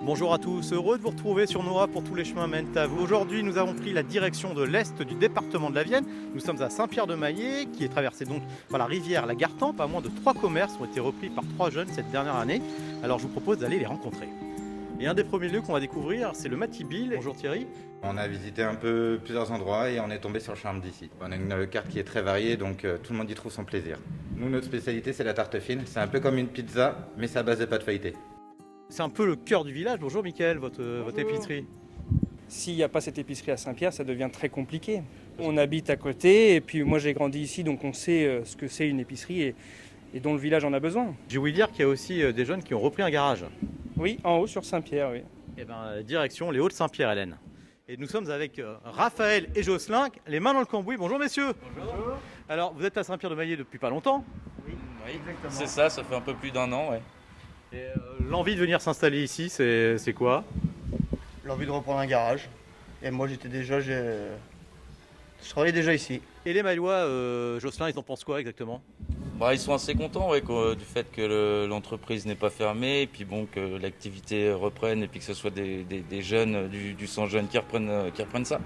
Bonjour à tous, heureux de vous retrouver sur Nora pour tous les chemins mènent à vous. Aujourd'hui, nous avons pris la direction de l'est du département de la Vienne. Nous sommes à Saint-Pierre-de-Maillé, qui est traversé donc par la rivière la Gartempe. Pas moins de 3 commerces ont été repris par 3 jeunes cette dernière année. Alors je vous propose d'aller les rencontrer. Et un des premiers lieux qu'on va découvrir, c'est le Matibille. Bonjour Thierry. On a visité un peu plusieurs endroits et on est tombé sur le charme d'ici. On a une carte qui est très variée, donc tout le monde y trouve son plaisir. Nous, notre spécialité, c'est la tarte fine. C'est un peu comme une pizza, mais c'est à base de pâte feuilletée. C'est un peu le cœur du village. Bonjour Mickaël, votre épicerie. S'il n'y a pas cette épicerie à Saint-Pierre, ça devient très compliqué. On habite à côté et puis moi j'ai grandi ici, donc on sait ce que c'est une épicerie et dont le village en a besoin. J'ai oublié de dire qu'il y a aussi des jeunes qui ont repris un garage. Oui, en haut sur Saint-Pierre, oui. Et direction les Hauts-de-Saint-Pierre, Hélène. Et nous sommes avec Raphaël et Jocelyn, les mains dans le cambouis. Bonjour messieurs. Bonjour. Alors vous êtes à Saint-Pierre-de-Maillé depuis pas longtemps. Oui, c'est ça fait un peu plus d'1 an, ouais. Et l'envie de venir s'installer ici, c'est quoi? L'envie de reprendre un garage. Et moi je travaillais déjà ici. Et les Maillois, Jocelyn, ils en pensent quoi exactement? Bah, ils sont assez contents ouais, du fait que l'entreprise n'est pas fermée, et puis bon, que l'activité reprenne, et puis que ce soit des jeunes, du sang jeune qui reprennent ça.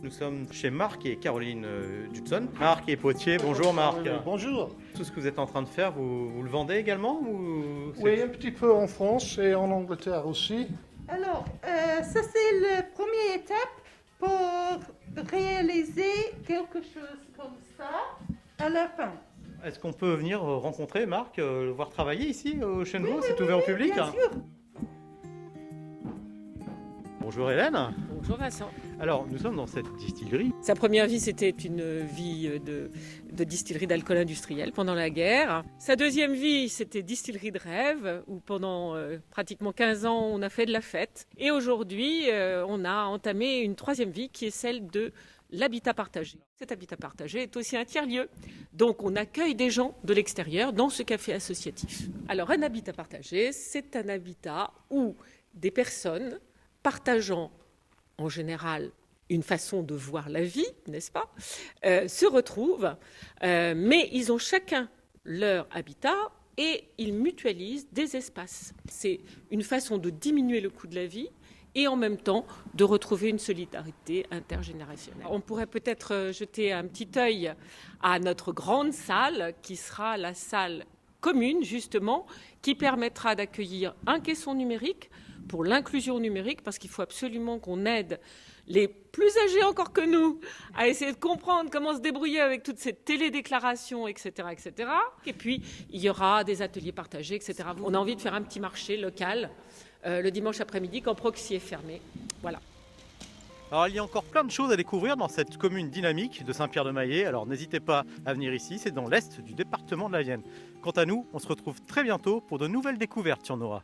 Nous sommes chez Marc et Caroline Dudson. Marc et Potier, bonjour Marc. Bonjour. Tout ce que vous êtes en train de faire, vous le vendez également ou c'est- Oui, un petit peu en France et en Angleterre aussi. Alors, ça c'est la première étape pour réaliser quelque chose comme ça à la fin. Est-ce qu'on peut venir rencontrer Marc, le voir travailler ici chez nous? C'est ouvert au public? Bien sûr. Bonjour Hélène. Bonjour Vincent. Alors, nous sommes dans cette distillerie. Sa première vie, c'était une vie de distillerie d'alcool industriel pendant la guerre. Sa deuxième vie, c'était distillerie de rêve, où pendant pratiquement 15 ans, on a fait de la fête. Et aujourd'hui, on a entamé une troisième vie qui est celle de l'habitat partagé. Cet habitat partagé est aussi un tiers-lieu. Donc, on accueille des gens de l'extérieur dans ce café associatif. Alors, un habitat partagé, c'est un habitat où des personnes partageant en général une façon de voir la vie, n'est-ce pas, se retrouvent, mais ils ont chacun leur habitat et ils mutualisent des espaces. C'est une façon de diminuer le coût de la vie et en même temps de retrouver une solidarité intergénérationnelle. On pourrait peut-être jeter un petit œil à notre grande salle qui sera la salle commune justement, qui permettra d'accueillir un caisson numérique pour l'inclusion numérique, parce qu'il faut absolument qu'on aide les plus âgés encore que nous à essayer de comprendre comment se débrouiller avec toutes ces télédéclarations, etc., etc. Et puis, il y aura des ateliers partagés, etc. On a envie de faire un petit marché local le dimanche après-midi quand Proxy est fermé. Voilà. Alors, il y a encore plein de choses à découvrir dans cette commune dynamique de Saint-Pierre-de-Maillé. Alors, n'hésitez pas à venir ici, c'est dans l'est du département de la Vienne. Quant à nous, on se retrouve très bientôt pour de nouvelles découvertes sur Nora.